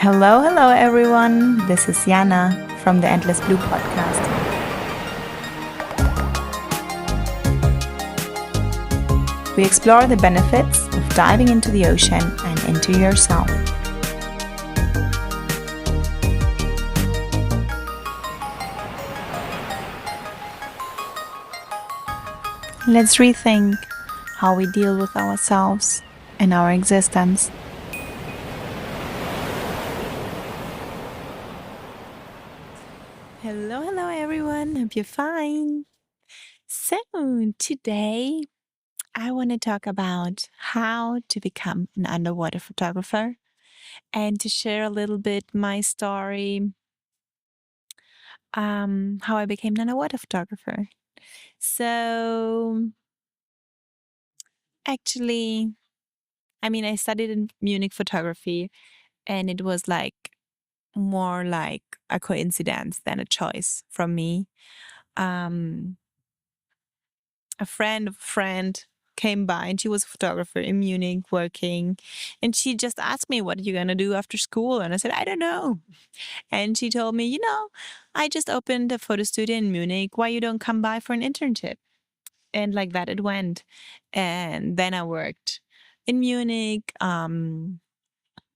Hello, hello everyone. This is Jana from the Endless Blue podcast. We explore the benefits of diving into the ocean and into yourself. Let's rethink how we deal with ourselves and our existence. Hello everyone. Hope you're fine. So, today I want to talk about how to become an underwater photographer and to share a little bit my story, how I became an underwater photographer. So, actually, I studied in Munich photography, and it was like more like a coincidence than a choice from me. Um, a friend of a friend came by, and she was a photographer in Munich working, and she just asked me, "What are you gonna do after school?" And I said, "I don't know." And she told me, I just opened a photo studio in Munich. Why you don't come by for an internship? And like that it went. And then I worked in Munich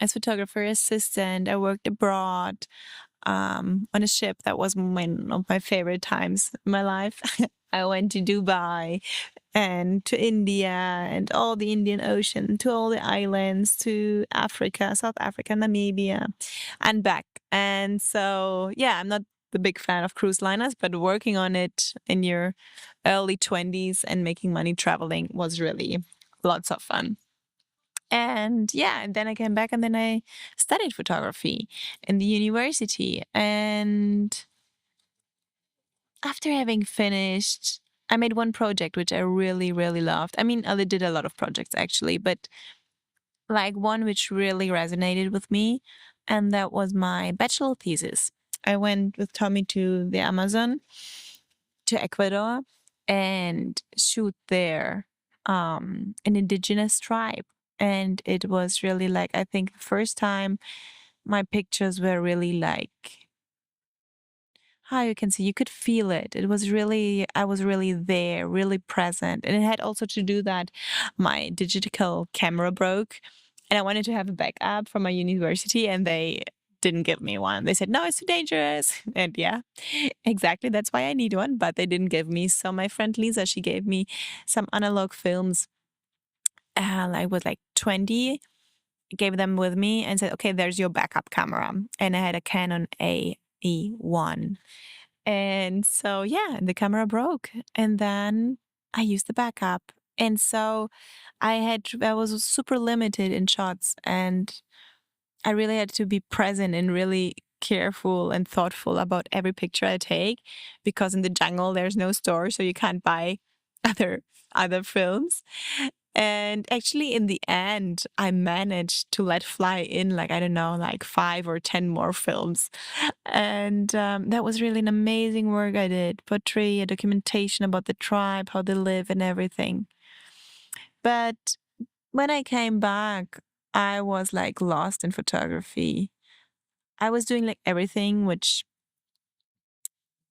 as photographer assistant. I worked abroad on a ship. That was one of my favorite times in my life. I went to Dubai and to India and all the Indian Ocean, to all the islands, to Africa, South Africa, Namibia, and back. And so, yeah, I'm not the big fan of cruise liners, but working on it in your early 20s and making money traveling was really lots of fun. And yeah, and then I came back and then I studied photography in the university. And after having finished, I made one project which I really, really loved. I did a lot of projects actually, but like one which really resonated with me, and that was my bachelor thesis. I went with Tommy to the Amazon, to Ecuador, and shoot there an indigenous tribe. And it was really like, I think the first time my pictures were really like, how you can see, you could feel it. It was really, I was really there, really present. And it had also to do that my digital camera broke and I wanted to have a backup from my university and they didn't give me one. They said, no, it's too dangerous. And yeah, exactly. That's why I need one, but they didn't give me. So my friend Lisa, she gave me some analog films. I was like 20, gave them with me and said, okay, there's your backup camera. And I had a Canon AE1. And so, yeah, the camera broke. And then I used the backup. And so I was super limited in shots and I really had to be present and really careful and thoughtful about every picture I take because in the jungle there's no store, so you can't buy other other films. And actually, in the end, I managed to let fly in like, I don't know, like 5 or 10 more films. And that was really an amazing work I did. Portray a documentation about the tribe, how they live, and everything. But when I came back, I was like lost in photography. I was doing like everything which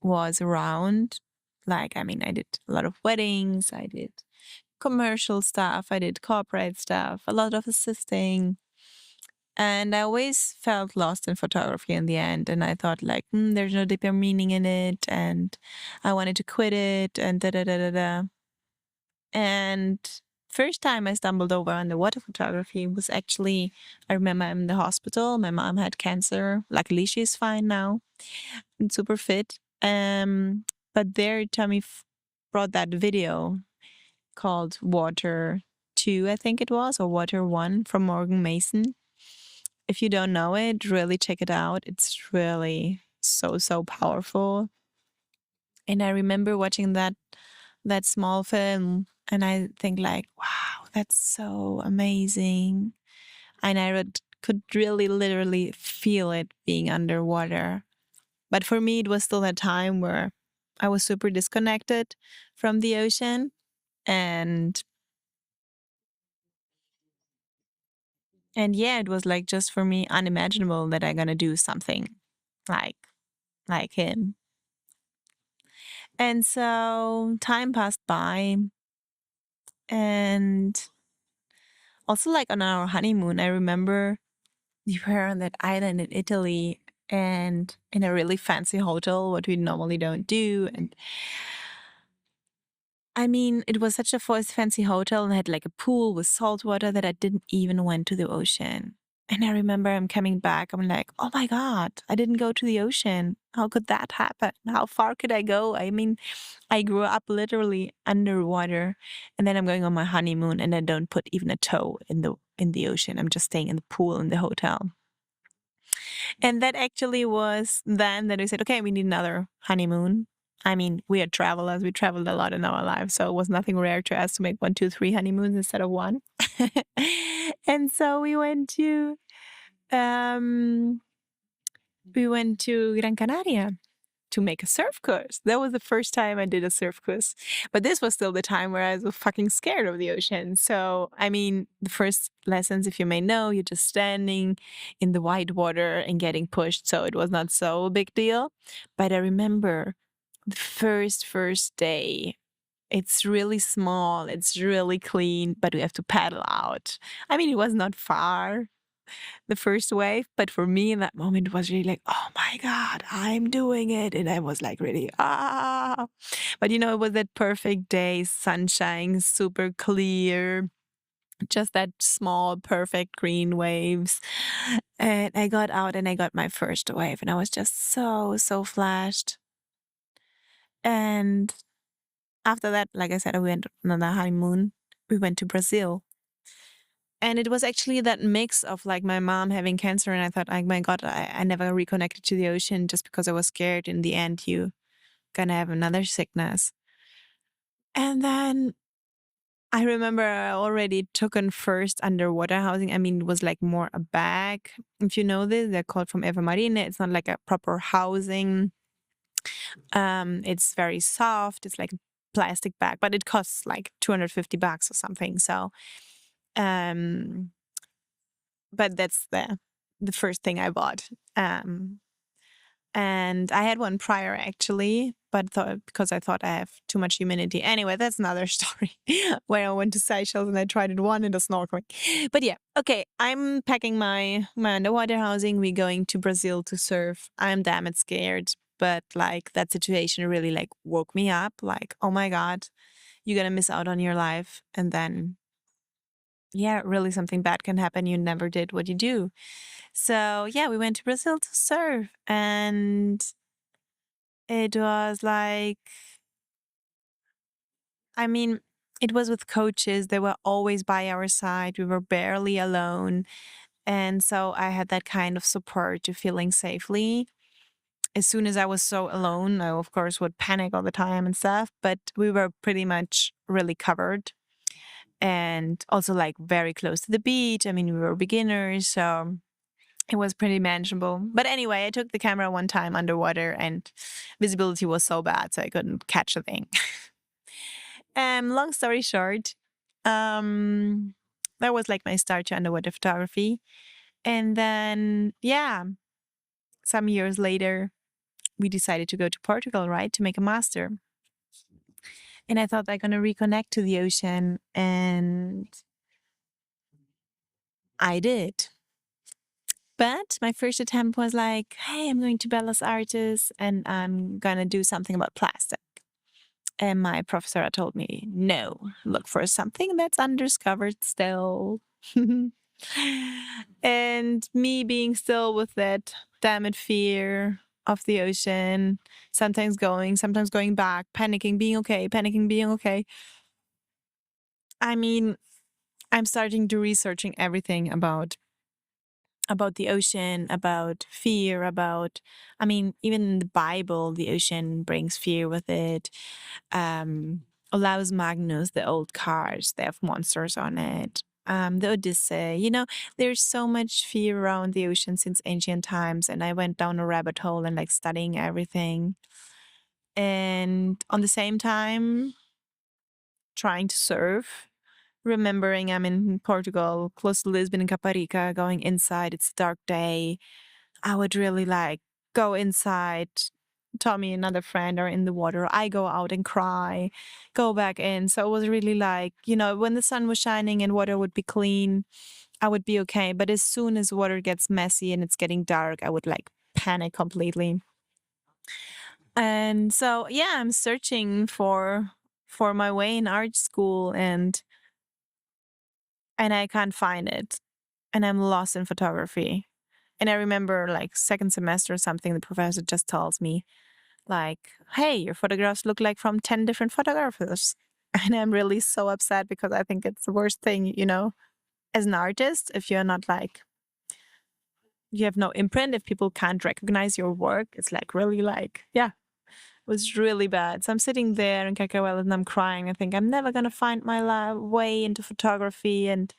was around. I did a lot of weddings, I did commercial stuff, I did corporate stuff, a lot of assisting. And I always felt lost in photography in the end. And I thought, like, there's no deeper meaning in it. And I wanted to quit it and da da da da da. And first time I stumbled over underwater photography was actually, I remember I'm in the hospital. My mom had cancer. Luckily, she's fine now and super fit. But there, Tommy brought that video called Water 2, I think it was, or Water 1 from Morgan Mason. If you don't know it, really check it out. It's really so, so powerful. And I remember watching that small film and I think like, wow, that's so amazing. And could really literally feel it being underwater. But for me, it was still a time where I was super disconnected from the ocean. And And yeah, it was like just for me unimaginable that I'm gonna do something like like him. And so time passed by, and also like on our honeymoon, I remember we were on that island in Italy and in a really fancy hotel, what we normally don't do. And I mean, it was such a fancy hotel and had like a pool with salt water that I didn't even went to the ocean. And I remember I'm coming back. I'm like, oh my God, I didn't go to the ocean. How could that happen? How far could I go? I mean, I grew up literally underwater, and then I'm going on my honeymoon and I don't put even a toe in the ocean. I'm just staying in the pool in the hotel. And that actually was then that we said, okay, we need another honeymoon. I mean, we are travelers. We traveled a lot in our lives, so it was nothing rare to us to make 1, 2, 3 honeymoons instead of one. And so um we went to Gran Canaria to make a surf course. That was the first time I did a surf course. But this was still the time where I was fucking scared of the ocean. So, I mean, the first lessons, if you may know, you're just standing in the white water and getting pushed. So it was not so a big deal. But I remember the first day. It's really small, it's really clean, but we have to paddle out. I mean, it was not far, the first wave. But for me in that moment, it was really like, oh my God, I'm doing it. And I was like, really, ah. But you know, it was that perfect day, sunshine, super clear, just that small, perfect green waves. And I got out and I got my first wave. And I was just so flashed. And after that, like I said, I went on another honeymoon. We went to Brazil. And it was actually that mix of like my mom having cancer, and I thought, like, my God, I never reconnected to the ocean just because I was scared. In the end, you gonna have another sickness. And then I remember I already took on first underwater housing. I mean, it was like more a bag. If you know this, they're called from Eva Marine. It's not like a proper housing. It's very soft. It's like a plastic bag, but it costs like $250 or something. So, um, but that's the first thing I bought. And I had one prior actually, but because I thought I have too much humidity. Anyway, that's another story where I went to Seychelles and I tried it one in the snorkeling. But yeah, okay, I'm packing my underwater housing. We're going to Brazil to surf. I'm damn it scared, but like that situation really like woke me up. Like, oh my God, you're gonna miss out on your life, and then yeah, really something bad can happen. You never did what you do. So yeah, we went to Brazil to surf, and it was like, I mean, it was with coaches. They were always by our side. We were barely alone. And so I had that kind of support to feeling safely. As soon as I was so alone, I of course would panic all the time and stuff, but we were pretty much really covered and also like very close to the beach. I mean, we were beginners, so it was pretty manageable. But anyway, I took the camera one time underwater and visibility was so bad, so I couldn't catch a thing. Long story short, um, that was like my start to underwater photography. And then, yeah, some years later, we decided to go to Portugal, right, to make a master. And I thought I'm going to reconnect to the ocean. And I did. But my first attempt was like, hey, I'm going to Belas Artes and I'm going to do something about plastic. And my professor told me, no, look for something that's undiscovered still. And me being still with that damn it fear of the ocean, sometimes going back, panicking, being okay, panicking, being okay. I mean, I'm starting to researching everything about the ocean, about fear, about, I mean, even in the Bible, the ocean brings fear with it. Olaus Magnus, the old cars, they have monsters on it. The Odyssey, you know, there's so much fear around the ocean since ancient times. And I went down a rabbit hole and like studying everything. And on the same time, trying to surf remembering I'm in Portugal, close to Lisbon and Caparica, going inside. It's a dark day. I would really like go inside. Tommy, another friend, are in the water. I go out and cry, go back in. So it was really like, when the sun was shining and water would be clean, I would be okay. But as soon as water gets messy and it's getting dark, I would like panic completely. And so yeah, I'm searching for my way in art school, and I can't find it. And I'm lost in photography. And I remember like second semester or something, the professor just tells me like, hey, your photographs look like from 10 different photographers. And I'm really so upset because I think it's the worst thing, as an artist, if you're not like, you have no imprint, if people can't recognize your work, it's like really like, yeah, it was really bad. So I'm sitting there in Cacahuel and I'm crying. I think I'm never going to find my way into photography. And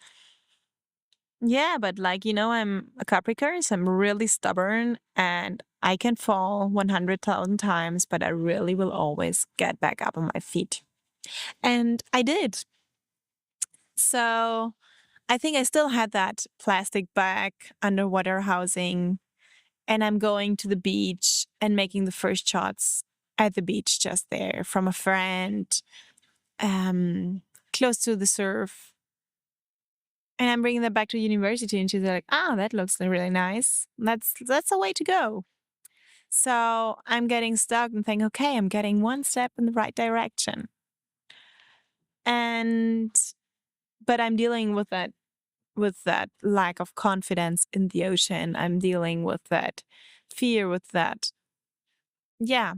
yeah, but like, I'm a Capricorn, so I'm really stubborn and I can fall 100,000 times, but I really will always get back up on my feet. And I did. So I think I still had that plastic bag underwater housing, and I'm going to the beach and making the first shots at the beach just there from a friend, close to the surf. And I'm bringing that back to university, and she's like, "Oh, that looks really nice. That's a way to go." So I'm getting stuck and think, okay, I'm getting one step in the right direction. And but I'm dealing with that lack of confidence in the ocean. I'm dealing with that fear, with that, yeah,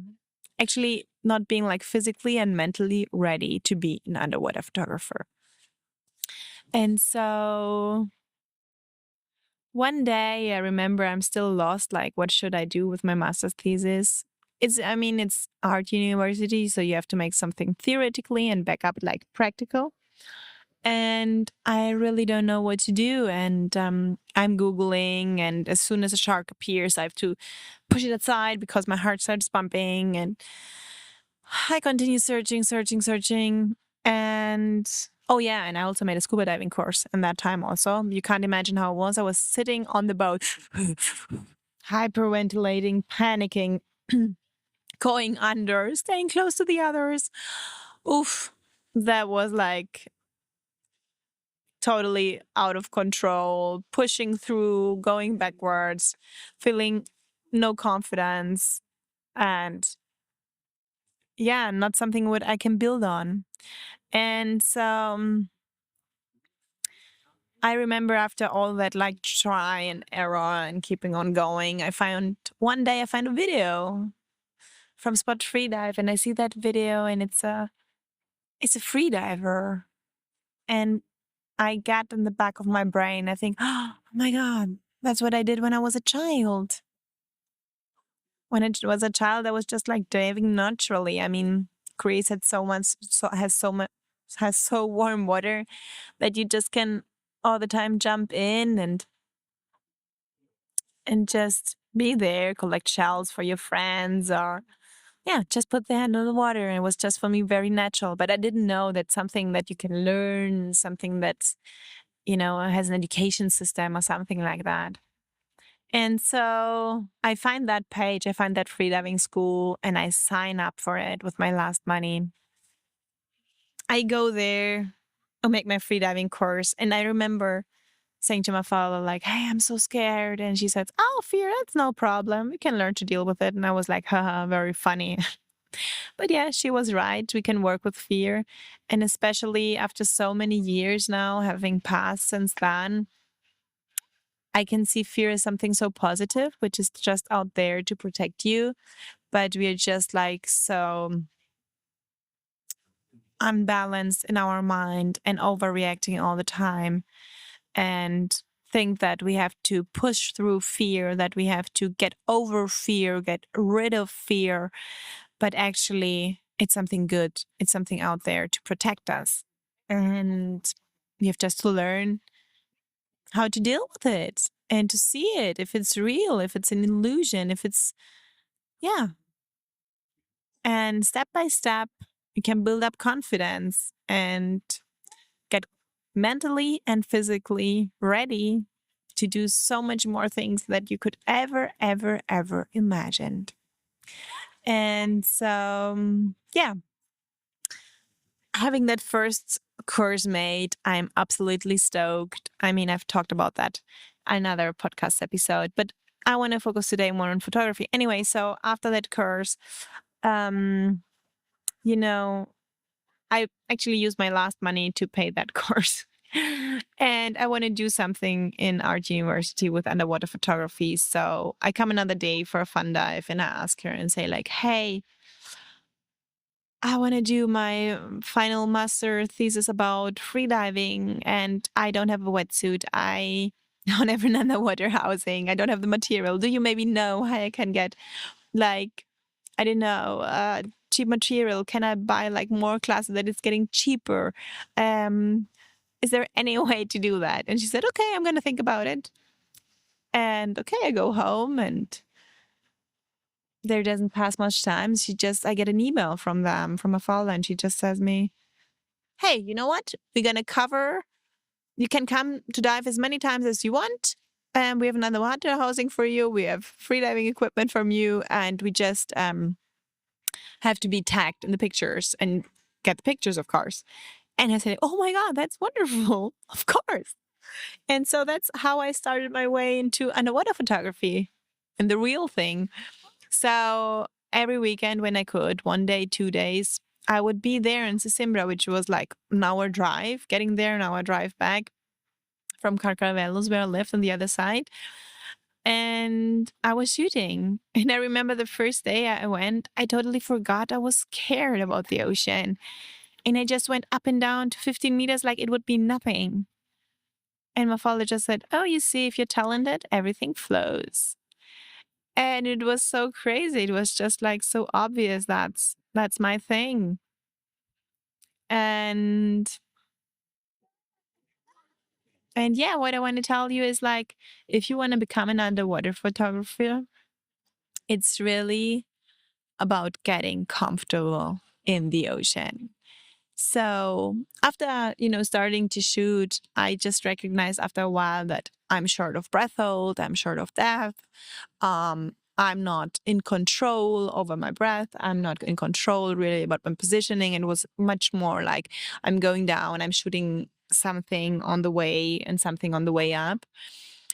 actually not being like physically and mentally ready to be an underwater photographer. And so one day I remember I'm still lost, like, what should I do with my master's thesis? It's art university, so you have to make something theoretically and back up like practical. And I really don't know what to do. And I'm Googling, and as soon as a shark appears, I have to push it aside because my heart starts pumping. And I continue searching, searching, searching. And oh, yeah, and I also made a scuba diving course in that time also. You can't imagine how it was. I was sitting on the boat, hyperventilating, panicking, going under, staying close to the others. Oof, that was like totally out of control, pushing through, going backwards, feeling no confidence, and yeah, not something what I can build on. And so I remember after all that like try and error and keeping on going, one day I found a video from Spot Freedive, and I see that video, and it's a free diver. And I get in the back of my brain, I think, oh my God, that's what I did when I was a child. When I was a child, I was just like diving naturally. I mean, Greece had has so warm water that you just can all the time jump in and just be there, collect shells for your friends, or yeah, just put the hand on the water. And it was just for me very natural. But I didn't know that something that you can learn, something that, has an education system or something like that. And so I find that page, I find that freediving school, and I sign up for it with my last money. I go there, I make my freediving course, and I remember saying to my father, like, hey, I'm so scared. And she said, oh, fear, that's no problem. We can learn to deal with it. And I was like, haha, very funny. But yeah, she was right. We can work with fear. And especially after so many years now, having passed since then, I can see fear as something so positive, which is just out there to protect you. But we're just like so unbalanced in our mind and overreacting all the time, and think that we have to push through fear, that we have to get over fear, get rid of fear. But actually, it's something good. It's something out there to protect us. And we have just to learn how to deal with it and to see it, if it's real, if it's an illusion, if it's, yeah. And step by step, you can build up confidence and get mentally and physically ready to do so much more things that you could ever, ever, ever imagined. And so, yeah, having that first course made, I'm absolutely stoked. I mean, I've talked about that another podcast episode, but I want to focus today more on photography. Anyway, so after that course, um, you know, I actually used my last money to pay that course. And I want to do something in art university with underwater photography. So I come another day for a fun dive and I ask her and say, like, hey, I want to do my final master thesis about freediving and I don't have a wetsuit. I don't have an underwater housing. I don't have the material. Do you maybe know how I can get, like, I don't know, cheap material? Can I buy like more classes that it's getting cheaper? Is there any way to do that? And she said, okay, I'm going to think about it. And okay, I go home and there doesn't pass much time. I get an email from them, from a follower, and she just says me, hey, you know what? We're going to cover, you can come to dive as many times as you want. And we have another water housing for you. We have freediving equipment from you. And we just have to be tagged in the pictures and get the pictures, of course. And I said, oh my God, that's wonderful. Of course. And so that's how I started my way into underwater photography and the real thing. So every weekend when I could, 1 day, 2 days, I would be there in Sesimbra, which was like an hour drive, getting there, an hour drive back from Carcavelos, where I lived on the other side. And I was shooting. And I remember the first day I went, I totally forgot I was scared about the ocean. And I just went up and down to 15 meters like it would be nothing. And my father just said, oh, you see, if you're talented, everything flows. And it was so crazy. It was just like so obvious that's my thing. And yeah, what I want to tell you is like if you want to become an underwater photographer, it's really about getting comfortable in the ocean. So after, starting to shoot, I just recognized after a while that I'm short of breath hold, I'm short of depth. I'm not in control over my breath. I'm not in control really about my positioning. It was much more like I'm going down, I'm shooting something on the way and something on the way up.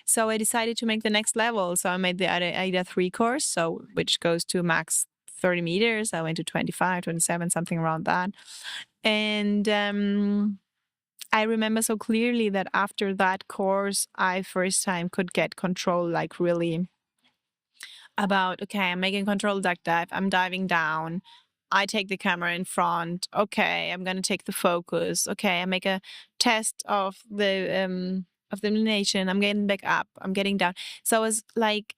So I decided to make the next level. So I made the AIDA 3 course, which goes to max 30 meters. I went to 25, 27, something around that. And I remember so clearly that after that course, I first time could get control, like really about, okay, I'm making control duck dive, I'm diving down, I take the camera in front, okay, I'm gonna take the focus, okay, I make a test of the illumination, I'm getting back up, I'm getting down. So it's like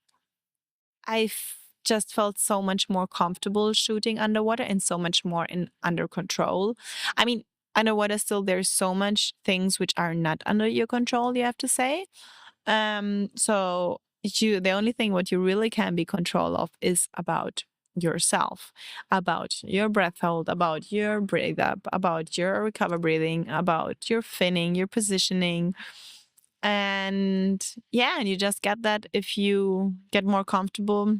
just felt so much more comfortable shooting underwater and so much more under control. I mean, underwater still there's so much things which are not under your control, you have to say. So the only thing what you really can be control of is about yourself, about your breath hold, about your breathe up, about your recover breathing, about your finning, your positioning. And yeah, and you just get that if you get more comfortable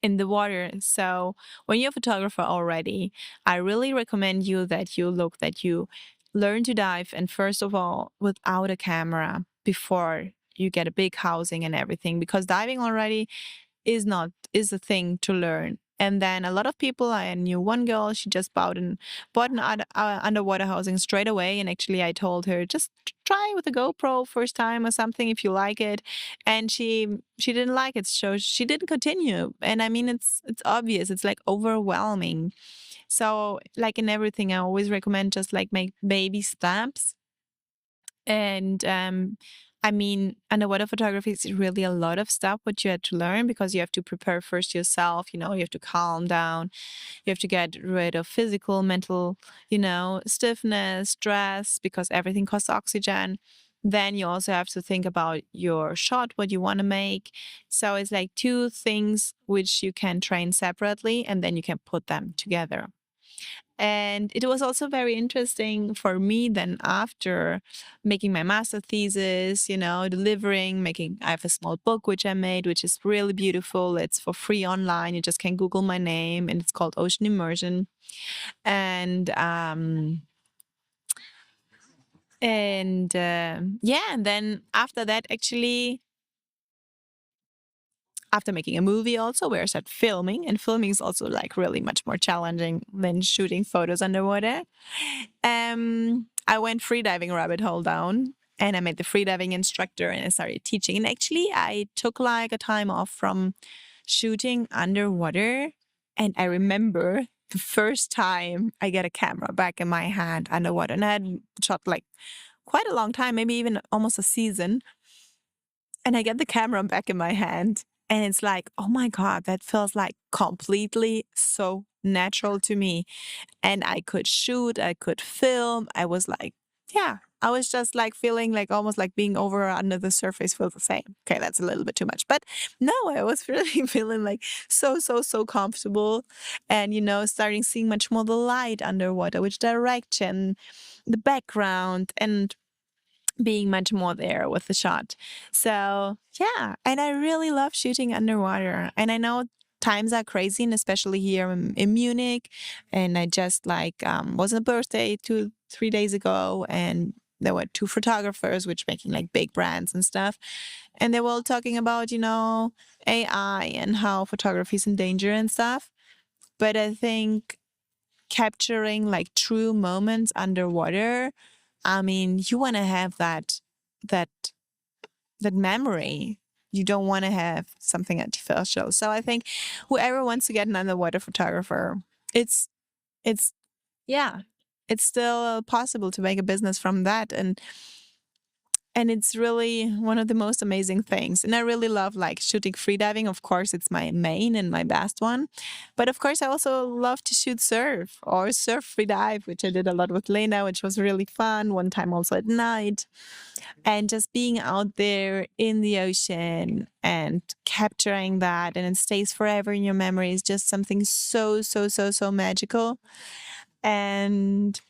in the water. So when you're a photographer already, I really recommend you that you learn to dive, and first of all, without a camera before you get a big housing and everything, because diving already is a thing to learn. And then a lot of people, I knew one girl, she just bought an underwater housing straight away. And actually, I told her just try with a GoPro first time or something if you like it. And she didn't like it, so she didn't continue. And I mean, it's obvious. It's like overwhelming. So like in everything, I always recommend just like make baby steps. And I mean, underwater photography is really a lot of stuff what you had to learn, because you have to prepare first yourself, you have to calm down, you have to get rid of physical, mental, stiffness, stress, because everything costs oxygen. Then you also have to think about your shot, what you want to make. So it's like two things which you can train separately and then you can put them together. And it was also very interesting for me then after making my master thesis, delivering, I have a small book which I made, which is really beautiful. It's for free online. You just can Google my name and it's called Ocean Immersion. And, yeah, and then after that, actually, after making a movie also where I started filming, and filming is also like really much more challenging than shooting photos underwater. I went freediving rabbit hole down and I met the freediving instructor and I started teaching. And actually I took like a time off from shooting underwater. And I remember the first time I got a camera back in my hand underwater, and I had shot like quite a long time, maybe even almost a season. And I get the camera back in my hand and it's like, oh my God, that feels like completely so natural to me. And I could shoot, I could film. I was like, yeah, I was just like feeling like almost like being over or under the surface feels the same. Okay, that's a little bit too much. But no, I was really feeling like so, so, so comfortable. And, starting seeing much more the light underwater, which direction, the background, and being much more there with the shot. So yeah, and I really love shooting underwater. And I know times are crazy, and especially here in Munich. And I just was on a birthday 3 days ago, and there were two photographers which making like big brands and stuff, and they were all talking about AI and how photography is in danger and stuff. But I think capturing like true moments underwater, I mean, you want to have that that memory. You don't want to have something artificial. So I think whoever wants to get an underwater photographer, it's it's yeah, it's still possible to make a business from that, and it's really one of the most amazing things. And I really love like shooting freediving. Of course, it's my main and my best one. But of course, I also love to shoot surf or surf freedive, which I did a lot with Lena, which was really fun. One time also at night. And just being out there in the ocean and capturing that, and it stays forever in your memory, is just something so, so, so, so magical. And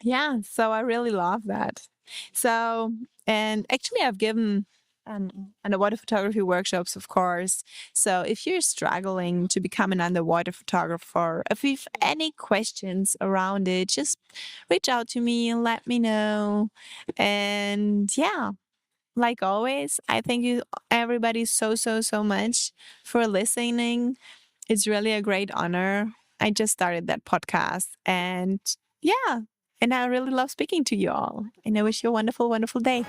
yeah, so I really love that. So, and actually, I've given underwater photography workshops, of course. So, if you're struggling to become an underwater photographer, if you've any questions around it, just reach out to me and let me know. And yeah, like always, I thank you, everybody, so, so, so much for listening. It's really a great honor. I just started that podcast, and yeah, and I really love speaking to you all. And I wish you a wonderful, wonderful day.